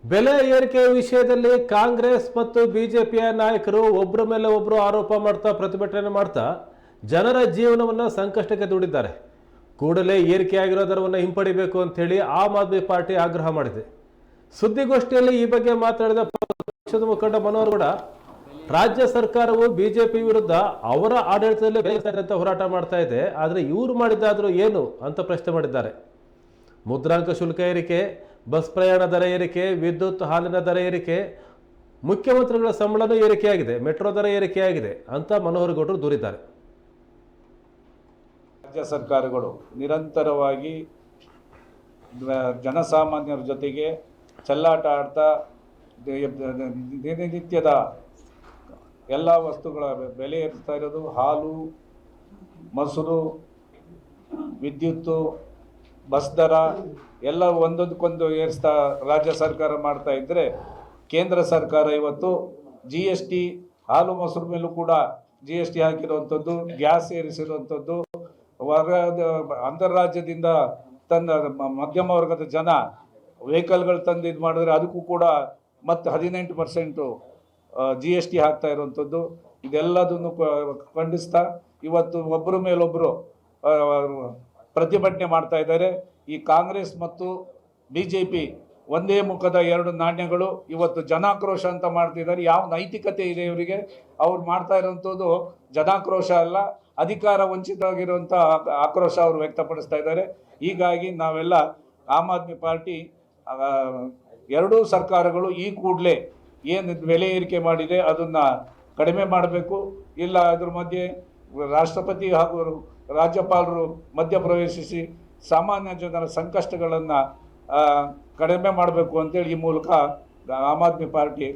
ಬೆಲೆ ಏರಿಕೆ ವಿಷಯದಲ್ಲಿ ಕಾಂಗ್ರೆಸ್ ಮತ್ತು ಬಿಜೆಪಿಯ ನಾಯಕರು ಒಬ್ಬರ ಮೇಲೆ ಒಬ್ಬರು ಆರೋಪ ಮಾಡ್ತಾ ಪ್ರತಿಭಟನೆ ಮಾಡ್ತಾ ಜನರ ಜೀವನವನ್ನು ಸಂಕಷ್ಟಕ್ಕೆ ದೂಡಿದ್ದಾರೆ. ಕೂಡಲೇ ಏರಿಕೆಯಾಗಿರೋ ದರವನ್ನು ಹಿಂಪಡಿಬೇಕು ಅಂತ ಹೇಳಿ ಆಮ್ ಆದ್ಮಿ ಪಾರ್ಟಿ ಆಗ್ರಹ ಮಾಡಿದೆ. ಸುದ್ದಿಗೋಷ್ಠಿಯಲ್ಲಿ ಈ ಬಗ್ಗೆ ಮಾತನಾಡಿದ ಪಕ್ಷದ ಮುಖಂಡ ಮನೋಹರ್ ಗೌಡ, ರಾಜ್ಯ ಸರ್ಕಾರವು ಬಿಜೆಪಿ ವಿರುದ್ಧ ಅವರ ಆಡಳಿತದಲ್ಲಿ ಬೆಲೆ ಹೋರಾಟ ಮಾಡ್ತಾ ಇದೆ, ಆದರೆ ಇವರು ಮಾಡಿದ್ದಾದರೂ ಏನು ಅಂತ ಪ್ರಶ್ನೆ ಮಾಡಿದ್ದಾರೆ. ಮುದ್ರಾಂಕ ಶುಲ್ಕ ಏರಿಕೆ, ಬಸ್ ಪ್ರಯಾಣ ದರ ಏರಿಕೆ, ವಿದ್ಯುತ್ ಹಾಲಿನ ದರ ಏರಿಕೆ, ಮುಖ್ಯಮಂತ್ರಿಗಳ ಸಂಬಳನೂ ಏರಿಕೆಯಾಗಿದೆ, ಮೆಟ್ರೋ ದರ ಏರಿಕೆಯಾಗಿದೆ ಅಂತ ಮನೋಹರ್ ಗೌಡರು ದೂರಿದ್ದಾರೆ. ರಾಜ್ಯ ಸರ್ಕಾರಗಳು ನಿರಂತರವಾಗಿ ಜನಸಾಮಾನ್ಯರ ಜೊತೆಗೆ ಚೆಲ್ಲಾಟ ಆಡ್ತಾ ದಿನನಿತ್ಯದ ಎಲ್ಲ ವಸ್ತುಗಳ ಬೆಲೆ ಏರಿಸ್ತಾ ಇರೋದು. ಹಾಲು, ಮೊಸರು, ವಿದ್ಯುತ್ತು, ಬಸ್ ದರ ಎಲ್ಲ ಒಂದೊಂದಕ್ಕೊಂದು ಏರಿಸ್ತಾ ರಾಜ್ಯ ಸರ್ಕಾರ ಮಾಡ್ತಾ ಇದ್ದರೆ, ಕೇಂದ್ರ ಸರ್ಕಾರ ಇವತ್ತು GST ಹಾಲು ಮೊಸರು ಮೇಲೂ ಕೂಡ GST ಹಾಕಿರುವಂಥದ್ದು, ಗ್ಯಾಸ್ ಏರಿಸಿರುವಂಥದ್ದು, ಅಂತರ್ರಾಜ್ಯದಿಂದ ತಂದ ಮಧ್ಯಮ ವರ್ಗದ ಜನ ವೆಹಿಕಲ್ಗಳು ತಂದು ಇದು ಮಾಡಿದ್ರೆ ಅದಕ್ಕೂ ಕೂಡ ಮತ್ತು 18% GST ಹಾಕ್ತಾ ಇರುವಂಥದ್ದು. ಇದೆಲ್ಲದನ್ನು ಖಂಡಿಸ್ತಾ ಇವತ್ತು ಒಬ್ಬರ ಮೇಲೊಬ್ಬರು ಪ್ರತಿಭಟನೆ ಮಾಡ್ತಾ ಇದ್ದಾರೆ. ಈ ಕಾಂಗ್ರೆಸ್ ಮತ್ತು BJP ಒಂದೇ ಮುಖದ ಎರಡು ನಾಣ್ಯಗಳು. ಇವತ್ತು ಜನಾಕ್ರೋಶ ಅಂತ ಮಾಡ್ತಿದ್ದಾರೆ. ಯಾವ ನೈತಿಕತೆ ಇದೆ ಇವರಿಗೆ? ಅವ್ರು ಮಾಡ್ತಾ ಇರೋವಂಥದ್ದು ಜನಾಕ್ರೋಶ ಅಲ್ಲ, ಅಧಿಕಾರ ವಂಚಿತವಾಗಿರುವಂಥ ಆಕ್ರೋಶ ಅವರು ವ್ಯಕ್ತಪಡಿಸ್ತಾ ಇದ್ದಾರೆ. ಹೀಗಾಗಿ ನಾವೆಲ್ಲ ಆಮ್ ಆದ್ಮಿ ಪಾರ್ಟಿ ಎರಡೂ ಸರ್ಕಾರಗಳು ಈ ಕೂಡಲೇ ಏನು ಬೆಲೆ ಏರಿಕೆ ಮಾಡಿದೆ ಅದನ್ನು ಕಡಿಮೆ ಮಾಡಬೇಕು. ಇಲ್ಲ ಅದ್ರ ಮಧ್ಯೆ ರಾಷ್ಟ್ರಪತಿ ಹಾಗೂ ರಾಜ್ಯಪಾಲರು ಮಧ್ಯಪ್ರವೇಶಿಸಿ ಸಾಮಾನ್ಯ ಜನರ ಸಂಕಷ್ಟಗಳನ್ನು ಕಡಿಮೆ ಮಾಡಬೇಕು ಅಂತೇಳಿ ಈ ಮೂಲಕ ಆಮ್ ಆದ್ಮಿ ಪಾರ್ಟಿ